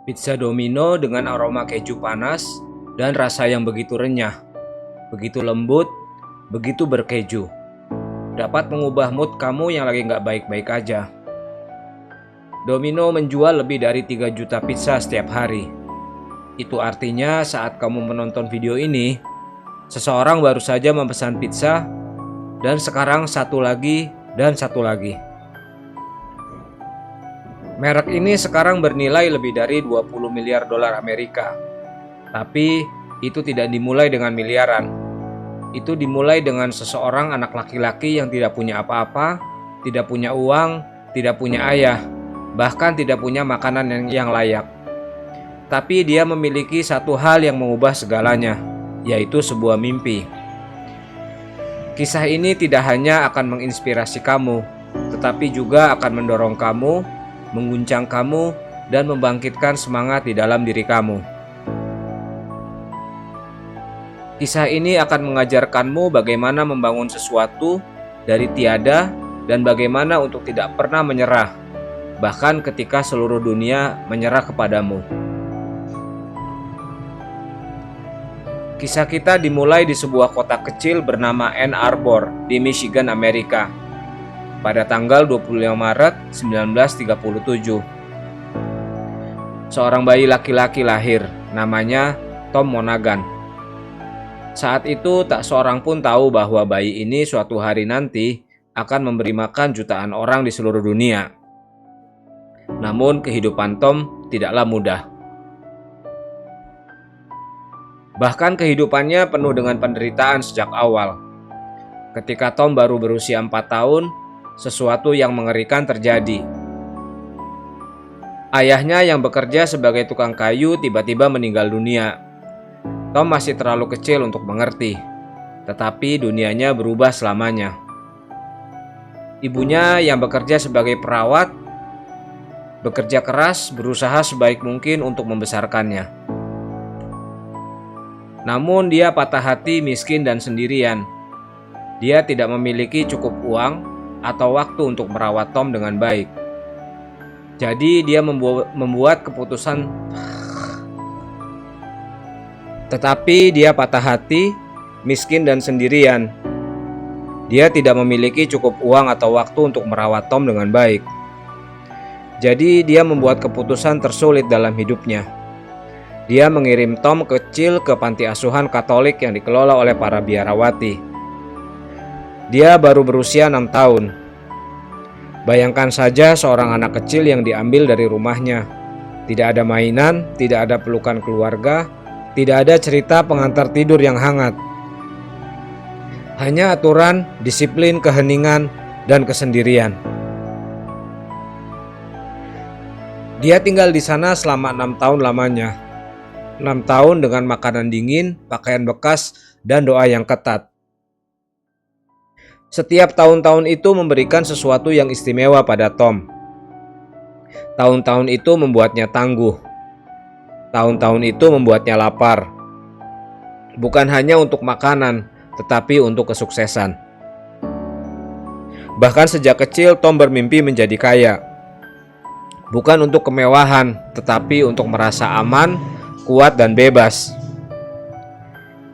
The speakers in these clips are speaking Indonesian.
Pizza Domino dengan aroma keju panas dan rasa yang begitu renyah, begitu lembut, begitu berkeju. Dapat mengubah mood kamu yang lagi nggak baik-baik aja. Domino menjual lebih dari 3 juta pizza setiap hari. Itu artinya saat kamu menonton video ini, seseorang baru saja memesan pizza, dan sekarang satu lagi dan satu lagi. Merek ini sekarang bernilai lebih dari 20 miliar dolar Amerika. Tapi itu tidak dimulai dengan miliaran. Itu dimulai dengan seseorang anak laki-laki yang tidak punya apa-apa, tidak punya uang, tidak punya ayah, bahkan tidak punya makanan yang layak. Tapi dia memiliki satu hal yang mengubah segalanya, yaitu sebuah mimpi. Kisah ini tidak hanya akan menginspirasi kamu, tetapi juga akan mendorong kamu, mengguncang kamu, dan membangkitkan semangat di dalam diri kamu. Kisah ini akan mengajarkanmu bagaimana membangun sesuatu dari tiada dan bagaimana untuk tidak pernah menyerah, bahkan ketika seluruh dunia menyerah kepadamu. Kisah kita dimulai di sebuah kota kecil bernama Ann Arbor di Michigan, Amerika, pada tanggal 25 Maret 1937. Seorang bayi laki-laki lahir, namanya Tom Monaghan. Saat itu tak seorang pun tahu bahwa bayi ini suatu hari nanti akan memberi makan jutaan orang di seluruh dunia. Namun kehidupan Tom tidaklah mudah. Bahkan kehidupannya penuh dengan penderitaan sejak awal. Ketika Tom baru berusia 4 tahun, sesuatu yang mengerikan terjadi. Ayahnya yang bekerja sebagai tukang kayu tiba-tiba meninggal dunia. Tom masih terlalu kecil untuk mengerti, tetapi dunianya berubah selamanya. Ibunya yang bekerja sebagai perawat, bekerja keras, berusaha sebaik mungkin untuk membesarkannya. Namun dia patah hati, miskin dan sendirian. Dia tidak memiliki cukup uang atau waktu untuk merawat Tom dengan baik. Jadi dia membuat keputusan. Tetapi dia patah hati, miskin dan sendirian. Dia tidak memiliki cukup uang atau waktu untuk merawat Tom dengan baik. Jadi dia membuat keputusan tersulit dalam hidupnya. Dia mengirim Tom kecil ke panti asuhan Katolik yang dikelola oleh para biarawati. Dia baru berusia 6 tahun. Bayangkan saja seorang anak kecil yang diambil dari rumahnya. Tidak ada mainan, tidak ada pelukan keluarga, tidak ada cerita pengantar tidur yang hangat. Hanya aturan, disiplin, keheningan, dan kesendirian. Dia tinggal di sana selama 6 tahun lamanya. 6 tahun dengan makanan dingin, pakaian bekas, dan doa yang ketat. Setiap tahun-tahun itu memberikan sesuatu yang istimewa pada Tom. Tahun-tahun itu membuatnya tangguh. Tahun-tahun itu membuatnya lapar. Bukan hanya untuk makanan, tetapi untuk kesuksesan. Bahkan sejak kecil Tom bermimpi menjadi kaya. Bukan untuk kemewahan, tetapi untuk merasa aman, kuat dan bebas.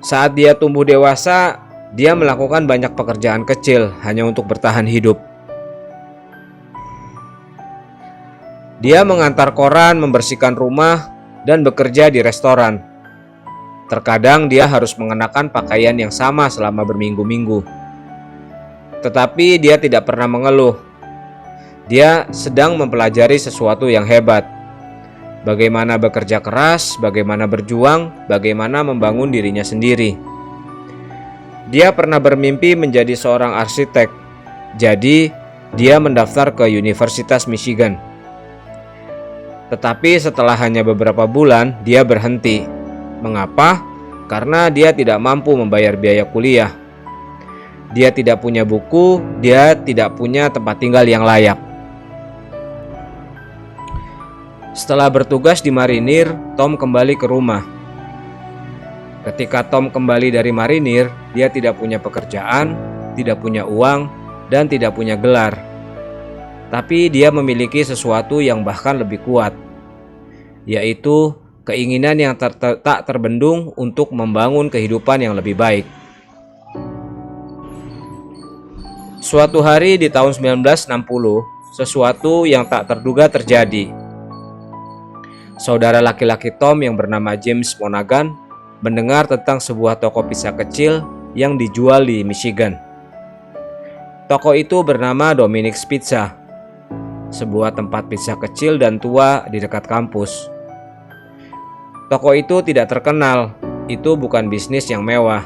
Saat dia tumbuh dewasa, dia melakukan banyak pekerjaan kecil hanya untuk bertahan hidup. Dia mengantar koran, membersihkan rumah, dan bekerja di restoran. Terkadang dia harus mengenakan pakaian yang sama selama berminggu-minggu. Tetapi dia tidak pernah mengeluh. Dia sedang mempelajari sesuatu yang hebat. Bagaimana bekerja keras, bagaimana berjuang, bagaimana membangun dirinya sendiri. Dia pernah bermimpi menjadi seorang arsitek. Jadi, dia mendaftar ke Universitas Michigan. Tetapi setelah hanya beberapa bulan, dia berhenti. Mengapa? Karena dia tidak mampu membayar biaya kuliah. Dia tidak punya buku, dia tidak punya tempat tinggal yang layak. Setelah bertugas di marinir, Tom kembali ke rumah. Ketika Tom kembali dari marinir, dia tidak punya pekerjaan, tidak punya uang, dan tidak punya gelar. Tapi dia memiliki sesuatu yang bahkan lebih kuat. yaitu keinginan yang tak terbendung untuk membangun kehidupan yang lebih baik. Suatu hari di tahun 1960, sesuatu yang tak terduga terjadi. Saudara laki-laki Tom yang bernama James Monaghan mendengar tentang sebuah toko pizza kecil yang dijual di Michigan. Toko itu bernama Dominic's Pizza, sebuah tempat pizza kecil dan tua di dekat kampus. Toko itu tidak terkenal, itu bukan bisnis yang mewah.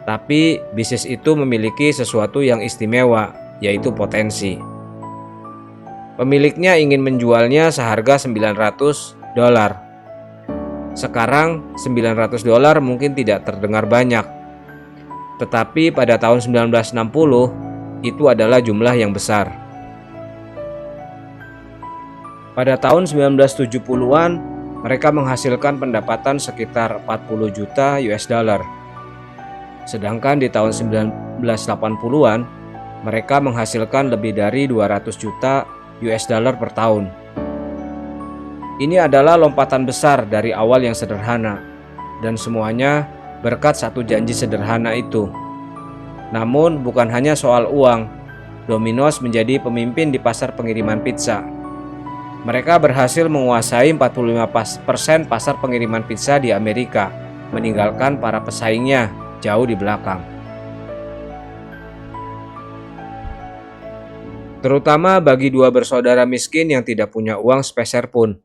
Tapi bisnis itu memiliki sesuatu yang istimewa, yaitu potensi. Pemiliknya ingin menjualnya seharga $900. Sekarang $900 mungkin tidak terdengar banyak. Tetapi pada tahun 1960 itu adalah jumlah yang besar. Pada tahun 1970-an mereka menghasilkan pendapatan sekitar 40 juta US dollar. Sedangkan di tahun 1980-an mereka menghasilkan lebih dari 200 juta US dollar per tahun. Ini adalah lompatan besar dari awal yang sederhana, dan semuanya berkat satu janji sederhana itu. Namun bukan hanya soal uang, Domino's menjadi pemimpin di pasar pengiriman pizza. Mereka berhasil menguasai 45% pasar pengiriman pizza di Amerika, meninggalkan para pesaingnya jauh di belakang. Terutama bagi dua bersaudara miskin yang tidak punya uang sepeser pun.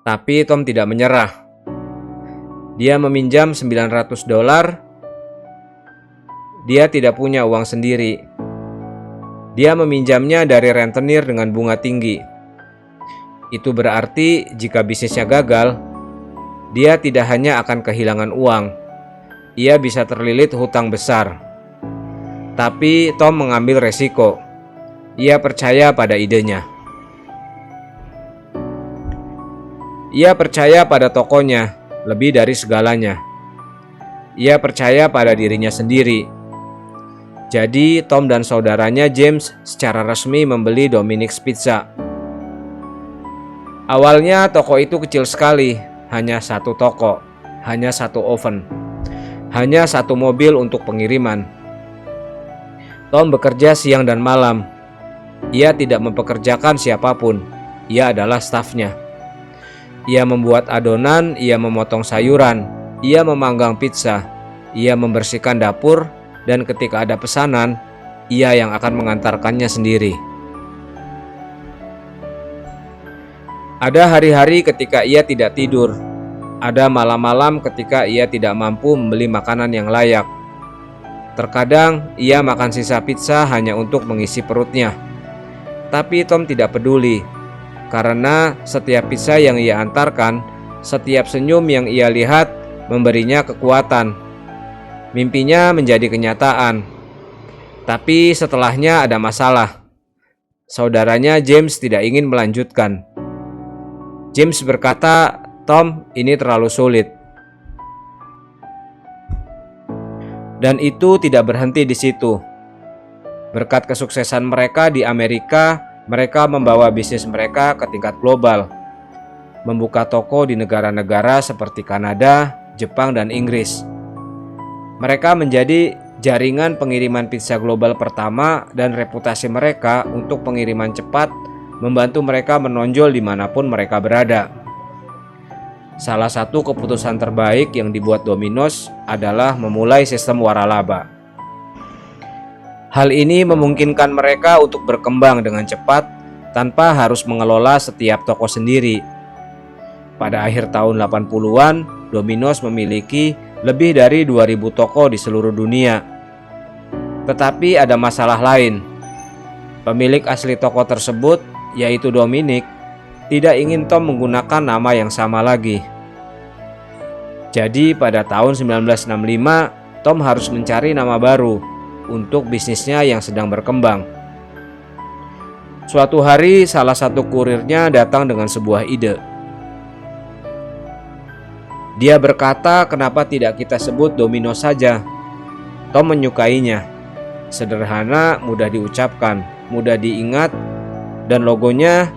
Tapi Tom tidak menyerah. Dia meminjam $900. Dia tidak punya uang sendiri. Dia meminjamnya dari rentenir dengan bunga tinggi. Itu berarti jika bisnisnya gagal, dia tidak hanya akan kehilangan uang, ia bisa terlilit hutang besar. Tapi Tom mengambil resiko. Ia percaya pada idenya. Ia percaya pada tokonya lebih dari segalanya. Ia percaya pada dirinya sendiri. Jadi Tom dan saudaranya James secara resmi membeli Dominic's Pizza. Awalnya toko itu kecil sekali, hanya satu toko, hanya satu oven, hanya satu mobil untuk pengiriman. Tom bekerja siang dan malam. Ia tidak mempekerjakan siapapun, ia adalah stafnya. Ia membuat adonan, ia memotong sayuran, ia memanggang pizza, ia membersihkan dapur, dan ketika ada pesanan, ia yang akan mengantarkannya sendiri. Ada hari-hari ketika ia tidak tidur. Ada malam-malam ketika ia tidak mampu membeli makanan yang layak. Terkadang ia makan sisa pizza hanya untuk mengisi perutnya. Tapi Tom tidak peduli, karena setiap pizza yang ia antarkan, setiap senyum yang ia lihat memberinya kekuatan. Mimpinya menjadi kenyataan. Tapi setelahnya ada masalah. Saudaranya James tidak ingin melanjutkan. James berkata, "Tom, ini terlalu sulit." Dan itu tidak berhenti di situ. Berkat kesuksesan mereka di Amerika, mereka membawa bisnis mereka ke tingkat global. Membuka toko di negara-negara seperti Kanada, Jepang, dan Inggris. Mereka menjadi jaringan pengiriman pizza global pertama, dan reputasi mereka untuk pengiriman cepat membantu mereka menonjol dimanapun mereka berada. Salah satu keputusan terbaik yang dibuat Domino's adalah memulai sistem waralaba. Hal ini memungkinkan mereka untuk berkembang dengan cepat tanpa harus mengelola setiap toko sendiri. Pada akhir tahun 80-an, Domino's memiliki lebih dari 2.000 toko di seluruh dunia. Tetapi ada masalah lain. Pemilik asli toko tersebut, yaitu Dominic, tidak ingin Tom menggunakan nama yang sama lagi. Jadi pada tahun 1965, Tom harus mencari nama baru untuk bisnisnya yang sedang berkembang. Suatu hari salah satu kurirnya datang dengan sebuah ide. Dia berkata, "Kenapa tidak kita sebut Domino saja?" Tom menyukainya. Sederhana, mudah diucapkan, mudah diingat, dan logonya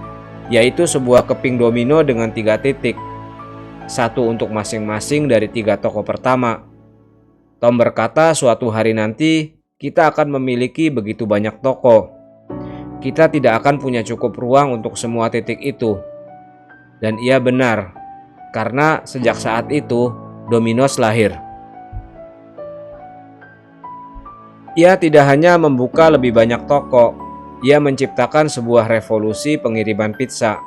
yaitu sebuah keping domino dengan 3 titik, satu untuk masing-masing dari 3 toko pertama. Tom berkata suatu hari nanti kita akan memiliki begitu banyak toko. Kita tidak akan punya cukup ruang untuk semua titik itu. Dan ia benar, karena sejak saat itu Domino's lahir. Ia tidak hanya membuka lebih banyak toko, ia menciptakan sebuah revolusi pengiriman pizza.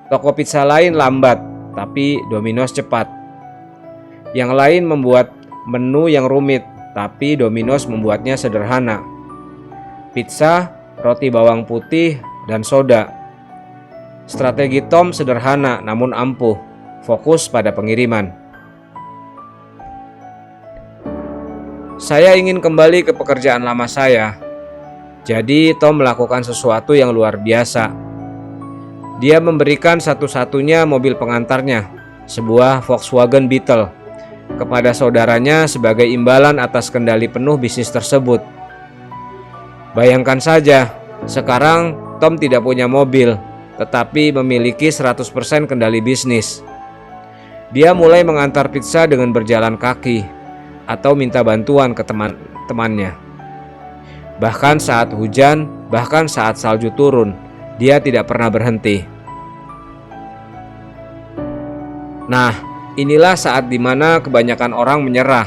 Toko pizza lain lambat, tapi Domino's cepat. Yang lain membuat menu yang rumit, tapi Domino's membuatnya sederhana. Pizza, roti bawang putih, dan soda. Strategi Tom sederhana namun ampuh, fokus pada pengiriman. Saya ingin kembali ke pekerjaan lama saya. Jadi Tom melakukan sesuatu yang luar biasa. Dia memberikan satu-satunya mobil pengantarnya, sebuah Volkswagen Beetle, kepada saudaranya sebagai imbalan atas kendali penuh bisnis tersebut. Bayangkan saja, sekarang Tom tidak punya mobil, tetapi memiliki 100% kendali bisnis. Dia mulai mengantar pizza dengan berjalan kaki atau minta bantuan ke teman-temannya. Bahkan saat hujan, bahkan saat salju turun, dia tidak pernah berhenti. Nah, inilah saat dimana kebanyakan orang menyerah.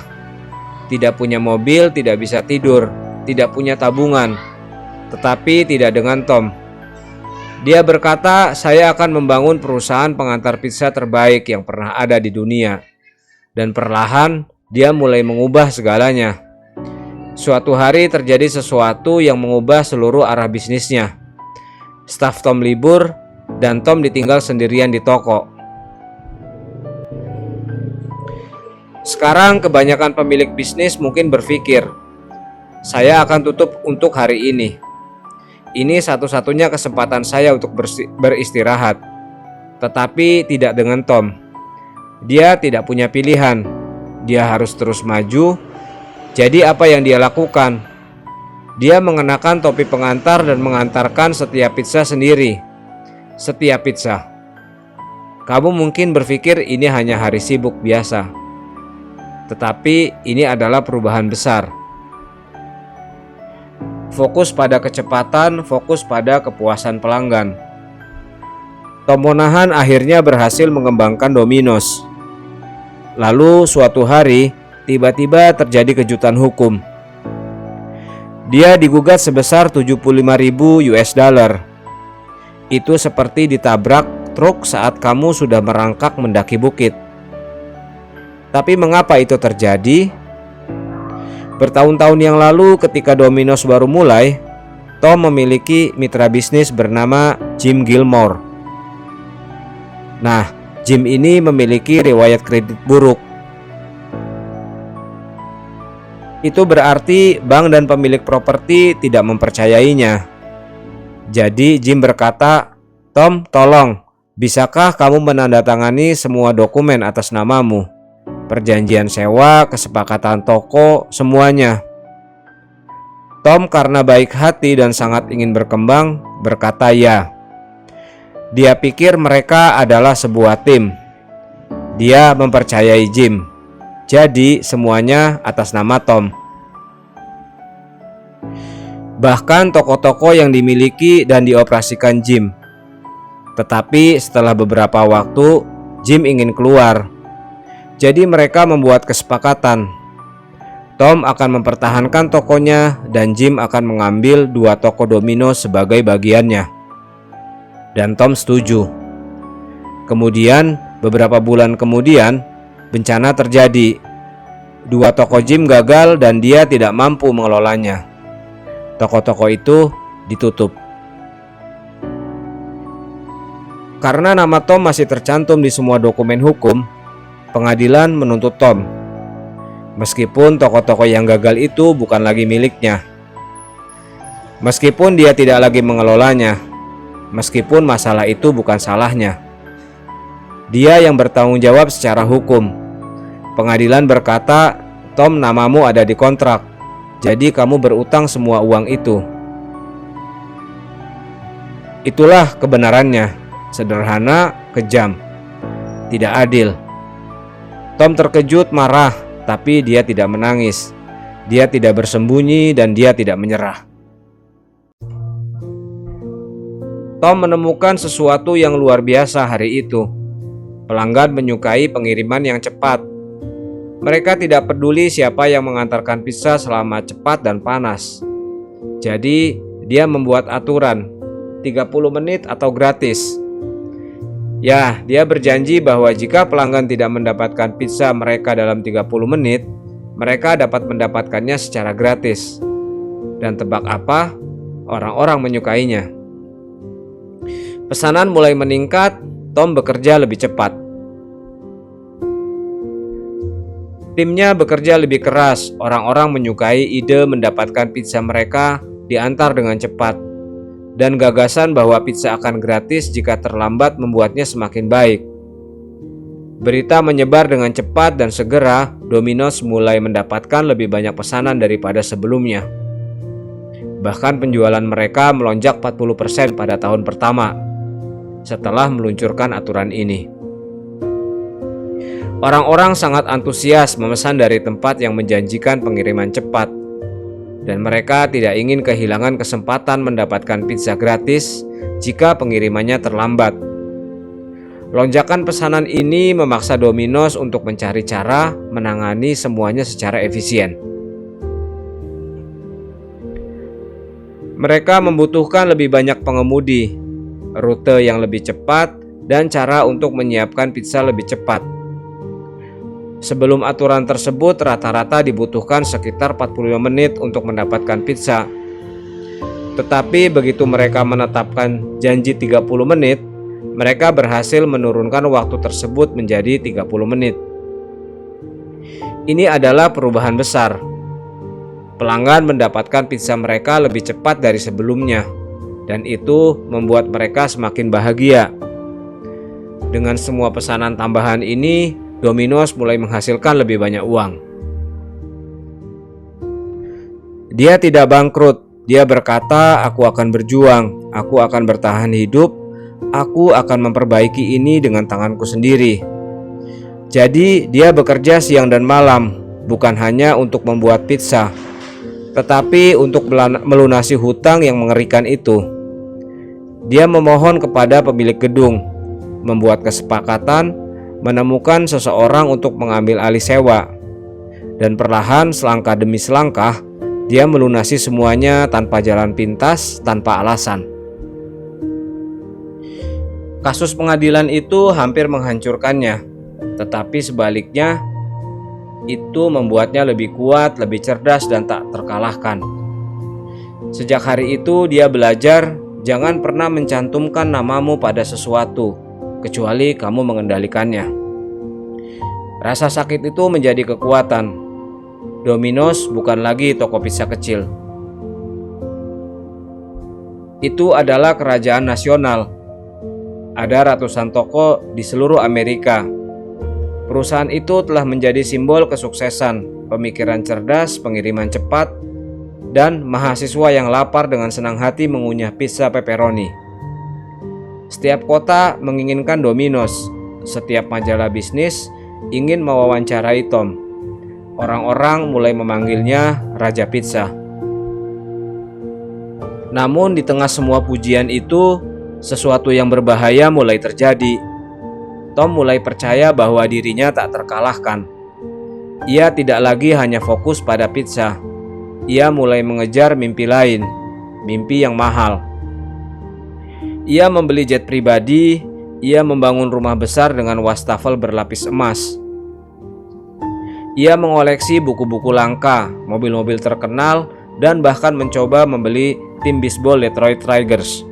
Tidak punya mobil, tidak bisa tidur, tidak punya tabungan. Tetapi tidak dengan Tom. Dia berkata, saya akan membangun perusahaan pengantar pizza terbaik yang pernah ada di dunia. Dan perlahan, dia mulai mengubah segalanya. Suatu hari terjadi sesuatu yang mengubah seluruh arah bisnisnya. Staf Tom libur, dan Tom ditinggal sendirian di toko. Sekarang kebanyakan pemilik bisnis mungkin berpikir, saya akan tutup untuk hari ini. Ini satu-satunya kesempatan saya untuk beristirahat. Tetapi tidak dengan Tom. Dia tidak punya pilihan. Dia harus terus maju. Jadi apa yang dia lakukan? Dia mengenakan topi pengantar dan mengantarkan setiap pizza sendiri. Setiap pizza. Kamu mungkin berpikir ini hanya hari sibuk biasa. Tetapi ini adalah perubahan besar. Fokus pada kecepatan, fokus pada kepuasan pelanggan. Tom Monahan akhirnya berhasil mengembangkan Domino's. Lalu suatu hari, tiba-tiba terjadi kejutan hukum. Dia digugat sebesar 75.000 US dollar. Itu seperti ditabrak truk saat kamu sudah merangkak mendaki bukit. Tapi mengapa itu terjadi? Bertahun-tahun yang lalu ketika Domino's baru mulai, Tom memiliki mitra bisnis bernama Jim Gilmore. Nah, Jim ini memiliki riwayat kredit buruk. Itu berarti bank dan pemilik properti tidak mempercayainya. Jadi Jim berkata, Tom, tolong, bisakah kamu menandatangani semua dokumen atas namamu? Perjanjian sewa, kesepakatan toko, semuanya. Tom karena baik hati dan sangat ingin berkembang, berkata ya. Dia pikir mereka adalah sebuah tim. Dia mempercayai Jim. Jadi semuanya atas nama Tom. Bahkan toko-toko yang dimiliki dan dioperasikan Jim. Tetapi setelah beberapa waktu, Jim ingin keluar. Jadi mereka membuat kesepakatan. Tom akan mempertahankan tokonya dan Jim akan mengambil 2 toko Domino sebagai bagiannya. Dan Tom setuju. Kemudian beberapa bulan kemudian bencana terjadi. 2 toko Jim gagal dan dia tidak mampu mengelolanya. Toko-toko itu ditutup. Karena nama Tom masih tercantum di semua dokumen hukum, pengadilan menuntut Tom. Meskipun toko-toko yang gagal itu bukan lagi miliknya. Meskipun dia tidak lagi mengelolanya. Meskipun masalah itu bukan salahnya. Dia yang bertanggung jawab secara hukum. Pengadilan berkata, Tom, namamu ada di kontrak. Jadi kamu berutang semua uang itu. Itulah kebenarannya, sederhana, kejam, tidak adil. Tom terkejut, marah, tapi dia tidak menangis. Dia tidak bersembunyi dan dia tidak menyerah. Tom menemukan sesuatu yang luar biasa hari itu. Pelanggan menyukai pengiriman yang cepat. Mereka tidak peduli siapa yang mengantarkan pizza selama cepat dan panas. Jadi, dia membuat aturan 30 menit atau gratis. Ya, dia berjanji bahwa jika pelanggan tidak mendapatkan pizza mereka dalam 30 menit, mereka dapat mendapatkannya secara gratis. Dan tebak apa? Orang-orang menyukainya. Pesanan mulai meningkat, Tom bekerja lebih cepat. Timnya bekerja lebih keras, orang-orang menyukai ide mendapatkan pizza mereka diantar dengan cepat. Dan gagasan bahwa pizza akan gratis jika terlambat membuatnya semakin baik. Berita menyebar dengan cepat dan segera Domino's mulai mendapatkan lebih banyak pesanan daripada sebelumnya. Bahkan penjualan mereka melonjak 40% pada tahun pertama setelah meluncurkan aturan ini. Orang-orang sangat antusias memesan dari tempat yang menjanjikan pengiriman cepat. Dan mereka tidak ingin kehilangan kesempatan mendapatkan pizza gratis jika pengirimannya terlambat. Lonjakan pesanan ini memaksa Domino's untuk mencari cara menangani semuanya secara efisien. Mereka membutuhkan lebih banyak pengemudi, rute yang lebih cepat, dan cara untuk menyiapkan pizza lebih cepat. Sebelum aturan tersebut, rata-rata dibutuhkan sekitar 45 menit untuk mendapatkan pizza. Tetapi begitu mereka menetapkan janji 30 menit, mereka berhasil menurunkan waktu tersebut menjadi 30 menit. Ini adalah perubahan besar. Pelanggan mendapatkan pizza mereka lebih cepat dari sebelumnya, dan itu membuat mereka semakin bahagia. Dengan semua pesanan tambahan ini, Domino's mulai menghasilkan lebih banyak uang. Dia tidak bangkrut. Dia berkata, "Aku akan berjuang, aku akan bertahan hidup, aku akan memperbaiki ini dengan tanganku sendiri." Jadi, dia bekerja siang dan malam, bukan hanya untuk membuat pizza, tetapi untuk melunasi hutang yang mengerikan itu. Dia memohon kepada pemilik gedung, membuat kesepakatan, menemukan seseorang untuk mengambil alih sewa, dan perlahan selangkah demi selangkah dia melunasi semuanya tanpa jalan pintas, tanpa alasan. Kasus pengadilan itu hampir menghancurkannya, tetapi sebaliknya itu membuatnya lebih kuat, lebih cerdas, dan tak terkalahkan. Sejak hari itu dia belajar jangan pernah mencantumkan namamu pada sesuatu kecuali kamu mengendalikannya. Rasa sakit itu menjadi kekuatan. Domino's bukan lagi toko pizza kecil. Itu adalah kerajaan nasional. Ada ratusan toko di seluruh Amerika. Perusahaan itu telah menjadi simbol kesuksesan, pemikiran cerdas, pengiriman cepat, dan mahasiswa yang lapar dengan senang hati mengunyah pizza pepperoni. Setiap kota menginginkan Domino's. Setiap majalah bisnis ingin mewawancarai Tom. Orang-orang mulai memanggilnya Raja Pizza. Namun di tengah semua pujian itu, sesuatu yang berbahaya mulai terjadi. Tom mulai percaya bahwa dirinya tak terkalahkan. Ia tidak lagi hanya fokus pada pizza. Ia mulai mengejar mimpi lain, mimpi yang mahal. Ia membeli jet pribadi, ia membangun rumah besar dengan wastafel berlapis emas. Ia mengoleksi buku-buku langka, mobil-mobil terkenal, dan bahkan mencoba membeli tim bisbol Detroit Tigers.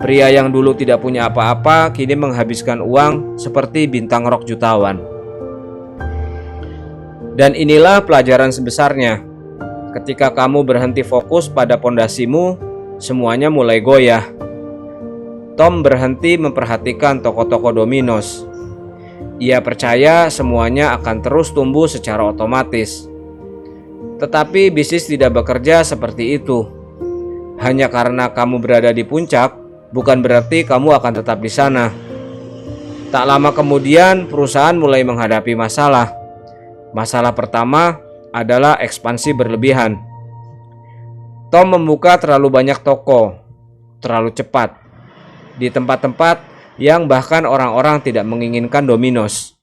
Pria yang dulu tidak punya apa-apa kini menghabiskan uang seperti bintang rock jutawan. Dan inilah pelajaran sebesarnya. Ketika kamu berhenti fokus pada pondasimu, semuanya mulai goyah. Tom berhenti memperhatikan toko-toko Domino's. Ia percaya semuanya akan terus tumbuh secara otomatis. Tetapi bisnis tidak bekerja seperti itu. Hanya karena kamu berada di puncak, bukan berarti kamu akan tetap di sana. Tak lama kemudian, perusahaan mulai menghadapi masalah. Masalah pertama adalah ekspansi berlebihan. Tom membuka terlalu banyak toko, terlalu cepat, di tempat-tempat yang bahkan orang-orang tidak menginginkan Domino's.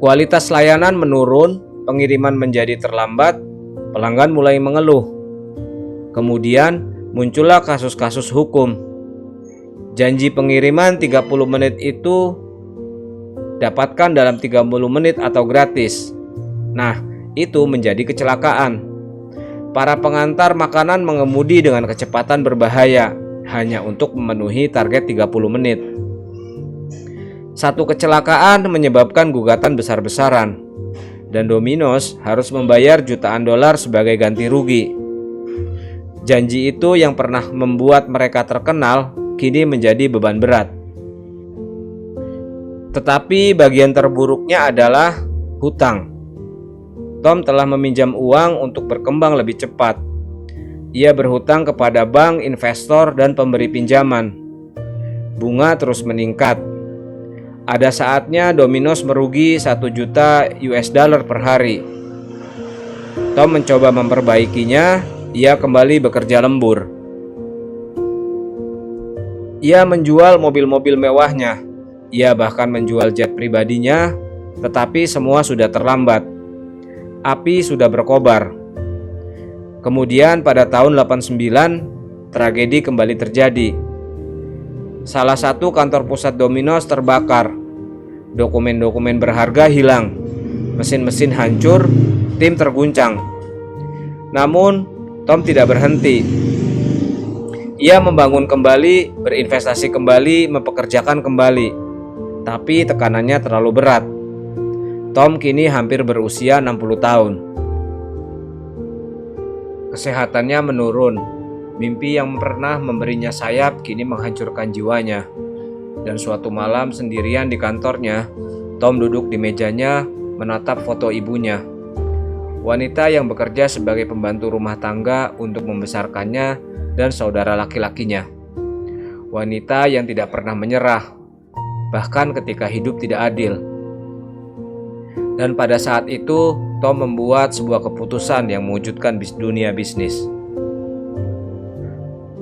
Kualitas layanan menurun, pengiriman menjadi terlambat, pelanggan mulai mengeluh. Kemudian muncullah kasus-kasus hukum. Janji pengiriman 30 menit itu dapatkan dalam 30 menit atau gratis. Nah, itu menjadi kecelakaan. Para pengantar makanan mengemudi dengan kecepatan berbahaya hanya untuk memenuhi target 30 menit. Satu kecelakaan menyebabkan gugatan besar-besaran, dan Domino's harus membayar jutaan dolar sebagai ganti rugi. Janji itu yang pernah membuat mereka terkenal kini menjadi beban berat. Tetapi bagian terburuknya adalah hutang. Tom telah meminjam uang untuk berkembang lebih cepat. Ia berhutang kepada bank, investor, dan pemberi pinjaman. Bunga terus meningkat. Ada saatnya Domino's merugi 1 juta US dollar per hari. Tom mencoba memperbaikinya. Ia kembali bekerja lembur. Ia menjual mobil-mobil mewahnya. Ia bahkan menjual jet pribadinya, tetapi semua sudah terlambat. Api sudah berkobar. Kemudian pada tahun 89, tragedi kembali terjadi. Salah satu kantor pusat Domino's terbakar. Dokumen-dokumen berharga hilang. Mesin-mesin hancur, tim terguncang. Namun, Tom tidak berhenti. Ia membangun kembali, berinvestasi kembali, mempekerjakan kembali. Tapi tekanannya terlalu berat. Tom kini hampir berusia 60 tahun. Kesehatannya menurun. Mimpi yang pernah memberinya sayap kini menghancurkan jiwanya. Dan suatu malam sendirian di kantornya, Tom duduk di mejanya menatap foto ibunya. Wanita yang bekerja sebagai pembantu rumah tangga untuk membesarkannya dan saudara laki-lakinya. Wanita yang tidak pernah menyerah, bahkan ketika hidup tidak adil. Dan pada saat itu, Tom membuat sebuah keputusan yang mewujudkan dunia bisnis.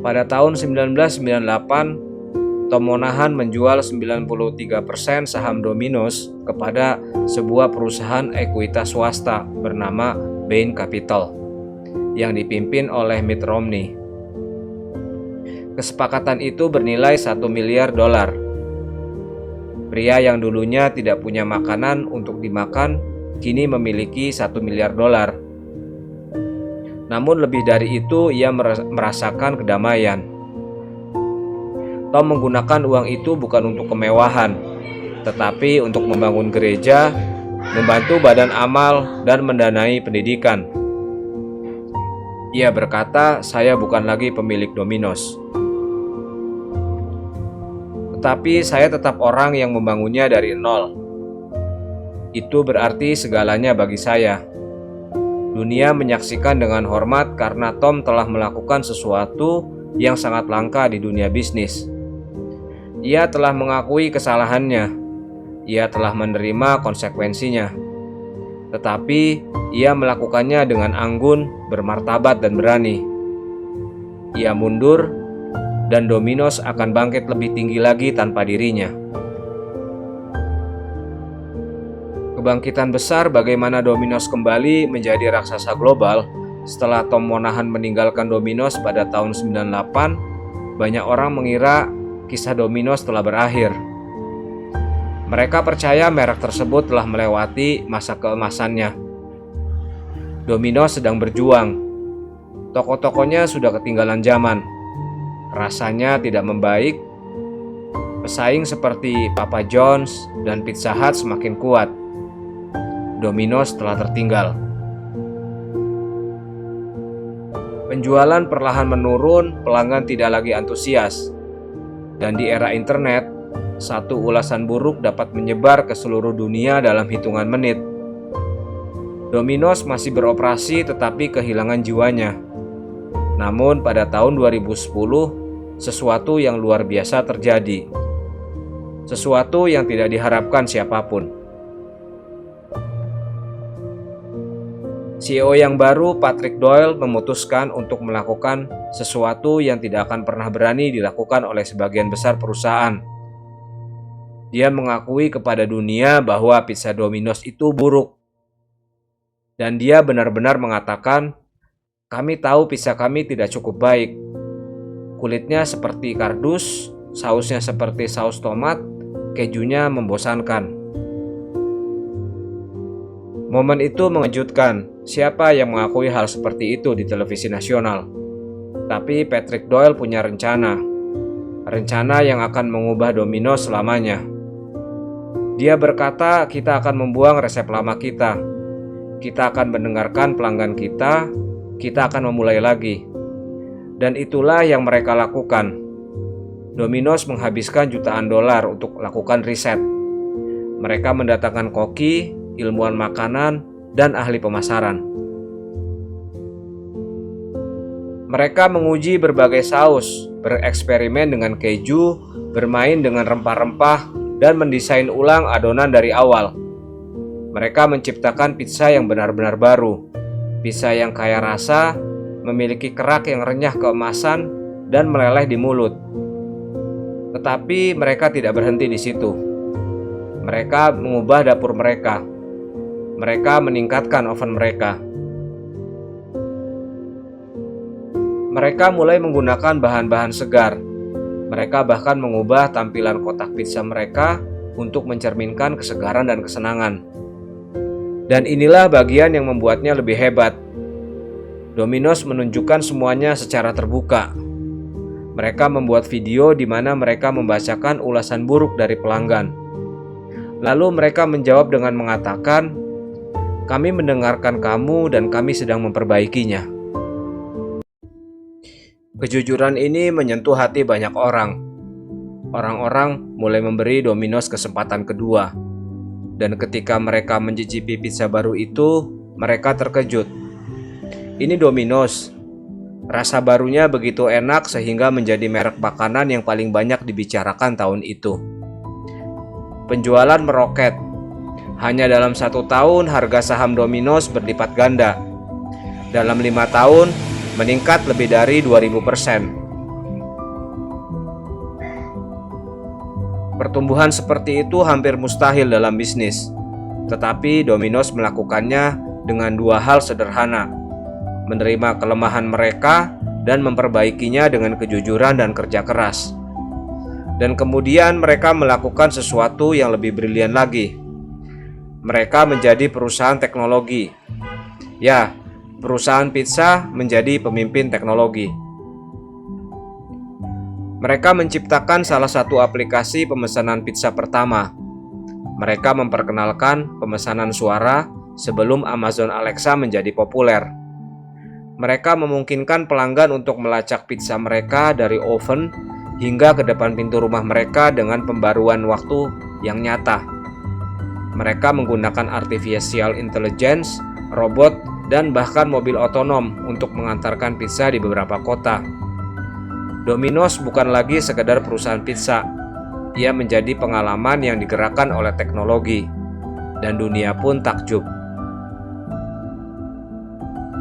Pada tahun 1998, Tom Monahan menjual 93% saham Domino's kepada sebuah perusahaan ekuitas swasta bernama Bain Capital yang dipimpin oleh Mitt Romney. Kesepakatan itu bernilai 1 miliar dolar. Pria yang dulunya tidak punya makanan untuk dimakan, kini memiliki 1 miliar dolar. Namun lebih dari itu, ia merasakan kedamaian. Tom menggunakan uang itu bukan untuk kemewahan, tetapi untuk membangun gereja, membantu badan amal, dan mendanai pendidikan. Ia berkata, "Saya bukan lagi pemilik Domino's, tetapi saya tetap orang yang membangunnya dari nol. Itu berarti segalanya bagi saya." Dunia menyaksikan dengan hormat karena Tom telah melakukan sesuatu yang sangat langka di dunia bisnis. Ia telah mengakui kesalahannya. Ia telah menerima konsekuensinya. Tetapi ia melakukannya dengan anggun, bermartabat, dan berani. Ia mundur, dan Domino's akan bangkit lebih tinggi lagi tanpa dirinya. Kebangkitan besar bagaimana Domino's kembali menjadi raksasa global setelah Tom Monahan meninggalkan Domino's pada tahun 98. Banyak orang mengira kisah Domino's telah berakhir. Mereka percaya merek tersebut telah melewati masa keemasannya. Domino's sedang berjuang. Toko-tokonya sudah ketinggalan zaman. Rasanya tidak membaik. Pesaing seperti Papa John's dan Pizza Hut semakin kuat. Domino's telah tertinggal. Penjualan perlahan menurun, pelanggan tidak lagi antusias. Dan di era internet, satu ulasan buruk dapat menyebar ke seluruh dunia dalam hitungan menit. Domino's masih beroperasi tetapi kehilangan jiwanya. Namun pada tahun 2010, sesuatu yang luar biasa terjadi. Sesuatu yang tidak diharapkan siapapun. CEO yang baru, Patrick Doyle, memutuskan untuk melakukan sesuatu yang tidak akan pernah berani dilakukan oleh sebagian besar perusahaan. Dia mengakui kepada dunia bahwa pizza Domino's itu buruk. Dan dia benar-benar mengatakan, "Kami tahu pizza kami tidak cukup baik. Kulitnya seperti kardus, sausnya seperti saus tomat, kejunya membosankan." Momen itu mengejutkan. Siapa yang mengakui hal seperti itu di televisi nasional? Tapi Patrick Doyle punya rencana. Rencana yang akan mengubah Domino's selamanya. Dia berkata, kita akan membuang resep lama kita. Kita akan mendengarkan pelanggan kita akan memulai lagi. Dan itulah yang mereka lakukan. Domino's menghabiskan jutaan dolar untuk lakukan riset. Mereka mendatangkan koki, ilmuwan makanan, dan ahli pemasaran. Mereka menguji berbagai saus, bereksperimen dengan keju, bermain dengan rempah-rempah, dan mendesain ulang adonan dari awal. Mereka menciptakan pizza yang benar-benar baru. Pizza yang kaya rasa, memiliki kerak yang renyah keemasan, dan meleleh di mulut. Tetapi mereka tidak berhenti di situ. Mereka mengubah dapur mereka. Mereka meningkatkan oven mereka. Mereka mulai menggunakan bahan-bahan segar. Mereka bahkan mengubah tampilan kotak pizza mereka untuk mencerminkan kesegaran dan kesenangan. Dan inilah bagian yang membuatnya lebih hebat. Domino's menunjukkan semuanya secara terbuka. Mereka membuat video di mana mereka membacakan ulasan buruk dari pelanggan. Lalu mereka menjawab dengan mengatakan, "Kami mendengarkan kamu dan kami sedang memperbaikinya." Kejujuran ini menyentuh hati banyak orang. Orang-orang mulai memberi Domino's kesempatan kedua. Dan ketika mereka mencicipi pizza baru itu, mereka terkejut. Ini Domino's. Rasa barunya begitu enak sehingga menjadi merek makanan yang paling banyak dibicarakan tahun itu. Penjualan meroket. Hanya dalam 1 tahun harga saham Domino's berlipat ganda. Dalam 5 tahun meningkat lebih dari 2000%. Pertumbuhan seperti itu hampir mustahil dalam bisnis. Tetapi Domino's melakukannya dengan 2 hal sederhana: menerima kelemahan mereka dan memperbaikinya dengan kejujuran dan kerja keras. Dan kemudian mereka melakukan sesuatu yang lebih brilian lagi. Mereka menjadi perusahaan teknologi. Ya, perusahaan pizza menjadi pemimpin teknologi. Mereka menciptakan salah satu aplikasi pemesanan pizza pertama. Mereka memperkenalkan pemesanan suara sebelum Amazon Alexa menjadi populer. Mereka memungkinkan pelanggan untuk melacak pizza mereka dari oven hingga ke depan pintu rumah mereka dengan pembaruan waktu yang nyata. Mereka menggunakan artificial intelligence, robot, dan bahkan mobil otonom untuk mengantarkan pizza di beberapa kota. Domino's bukan lagi sekedar perusahaan pizza. Ia menjadi pengalaman yang digerakkan oleh teknologi, dan dunia pun takjub.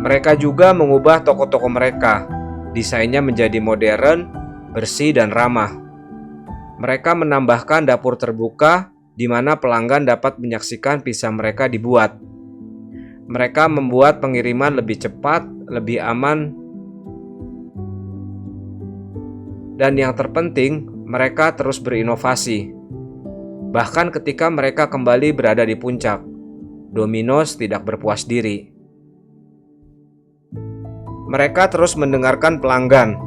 Mereka juga mengubah toko-toko mereka. Desainnya menjadi modern, bersih, dan ramah. Mereka menambahkan dapur terbuka di mana pelanggan dapat menyaksikan pizza mereka dibuat. Mereka membuat pengiriman lebih cepat, lebih aman, dan yang terpenting, mereka terus berinovasi. Bahkan ketika mereka kembali berada di puncak, Domino's tidak berpuas diri. Mereka terus mendengarkan pelanggan.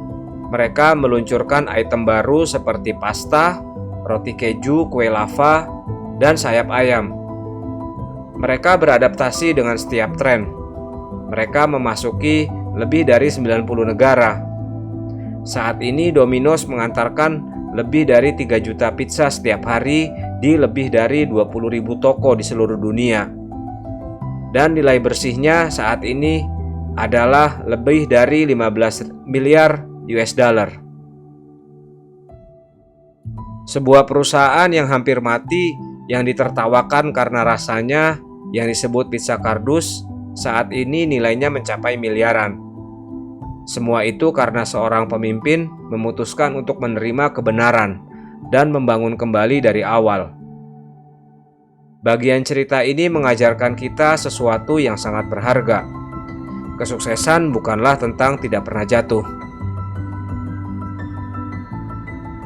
Mereka meluncurkan item baru seperti pasta, roti keju, kue lava, dan sayap ayam. Mereka beradaptasi dengan setiap tren. Mereka memasuki lebih dari 90 negara. Saat ini Domino's mengantarkan lebih dari 3 juta pizza setiap hari di lebih dari 20.000 toko di seluruh dunia. Dan nilai bersihnya saat ini adalah lebih dari 15 miliar US dollar. Sebuah perusahaan yang hampir mati, yang ditertawakan karena rasanya, yang disebut pizza kardus, saat ini nilainya mencapai miliaran. Semua itu karena seorang pemimpin memutuskan untuk menerima kebenaran dan membangun kembali dari awal. Bagian cerita ini mengajarkan kita sesuatu yang sangat berharga. Kesuksesan bukanlah tentang tidak pernah jatuh.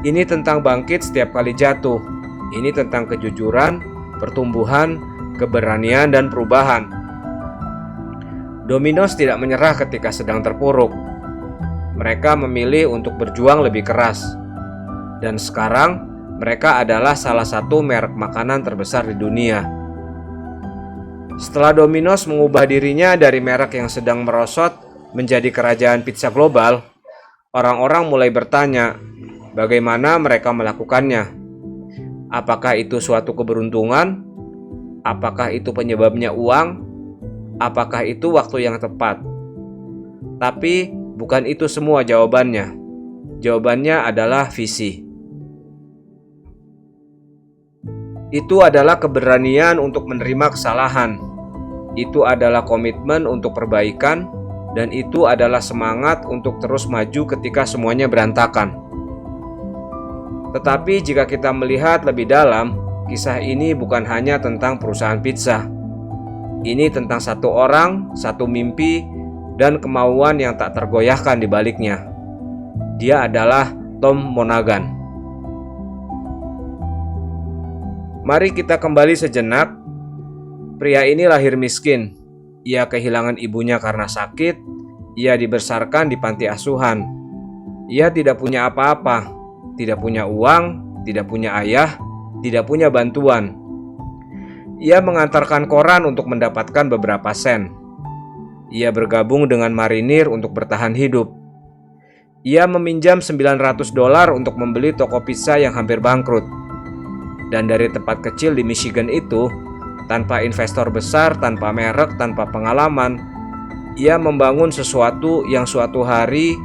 Ini tentang bangkit setiap kali jatuh. Ini tentang kejujuran, pertumbuhan, keberanian, dan perubahan. Domino's tidak menyerah ketika sedang terpuruk. Mereka memilih untuk berjuang lebih keras. Dan sekarang, mereka adalah salah satu merek makanan terbesar di dunia. Setelah Domino's mengubah dirinya dari merek yang sedang merosot menjadi kerajaan pizza global, orang-orang mulai bertanya, bagaimana mereka melakukannya? Apakah itu suatu keberuntungan? Apakah itu penyebabnya uang? Apakah itu waktu yang tepat? Tapi bukan itu semua jawabannya. Jawabannya adalah visi. Itu adalah keberanian untuk menerima kesalahan. Itu adalah komitmen untuk perbaikan, dan itu adalah semangat untuk terus maju ketika semuanya berantakan. Tetapi jika kita melihat lebih dalam, kisah ini bukan hanya tentang perusahaan pizza. Ini tentang satu orang, satu mimpi, dan kemauan yang tak tergoyahkan di baliknya. Dia adalah Tom Monaghan. Mari kita kembali sejenak. Pria ini lahir miskin. Ia kehilangan ibunya karena sakit. Ia dibesarkan di panti asuhan. Ia tidak punya apa-apa. Tidak punya uang, tidak punya ayah, tidak punya bantuan. Ia mengantarkan koran untuk mendapatkan beberapa sen. Ia bergabung dengan marinir untuk bertahan hidup. Ia meminjam $900 untuk membeli toko pizza yang hampir bangkrut. Dan dari tempat kecil di Michigan itu, tanpa investor besar, tanpa merek, tanpa pengalaman, ia membangun sesuatu yang suatu hari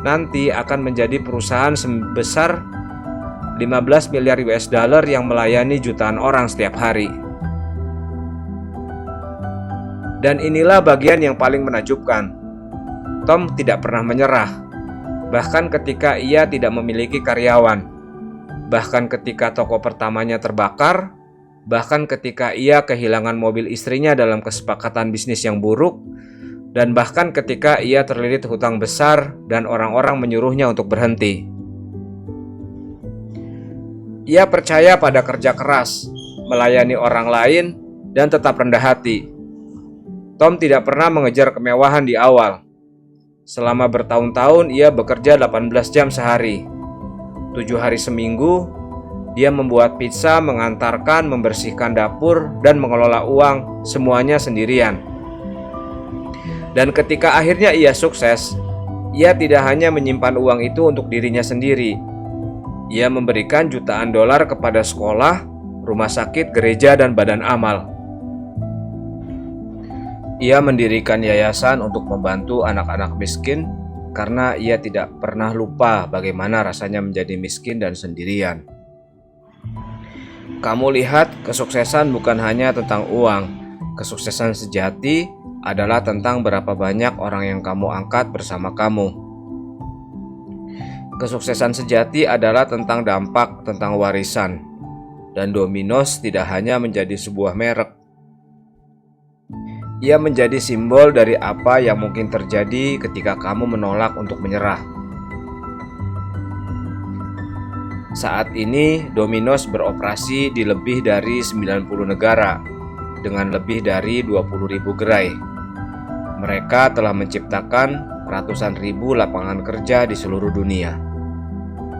nanti akan menjadi perusahaan sebesar 15 miliar US dollar yang melayani jutaan orang setiap hari. Dan inilah bagian yang paling menakjubkan. Tom tidak pernah menyerah, bahkan ketika ia tidak memiliki karyawan. Bahkan ketika toko pertamanya terbakar, bahkan ketika ia kehilangan mobil istrinya dalam kesepakatan bisnis yang buruk, dan bahkan ketika ia terlilit hutang besar dan orang-orang menyuruhnya untuk berhenti. Ia percaya pada kerja keras, melayani orang lain, dan tetap rendah hati. Tom tidak pernah mengejar kemewahan di awal. Selama bertahun-tahun ia bekerja 18 jam sehari. 7 hari seminggu, dia membuat pizza, mengantarkan, membersihkan dapur, dan mengelola uang semuanya sendirian. Dan ketika akhirnya ia sukses, ia tidak hanya menyimpan uang itu untuk dirinya sendiri. Ia memberikan jutaan dolar kepada sekolah, rumah sakit, gereja, dan badan amal. Ia mendirikan yayasan untuk membantu anak-anak miskin, karena ia tidak pernah lupa bagaimana rasanya menjadi miskin dan sendirian. Kamu lihat, kesuksesan bukan hanya tentang uang. Kesuksesan sejati adalah tentang berapa banyak orang yang kamu angkat bersama kamu. Kesuksesan sejati adalah tentang dampak, tentang warisan. Dan Domino's tidak hanya menjadi sebuah merek. Ia menjadi simbol dari apa yang mungkin terjadi ketika kamu menolak untuk menyerah. Saat ini, Domino's beroperasi di lebih dari 90 negara dengan lebih dari 20.000 gerai. Mereka telah menciptakan ratusan ribu lapangan kerja di seluruh dunia.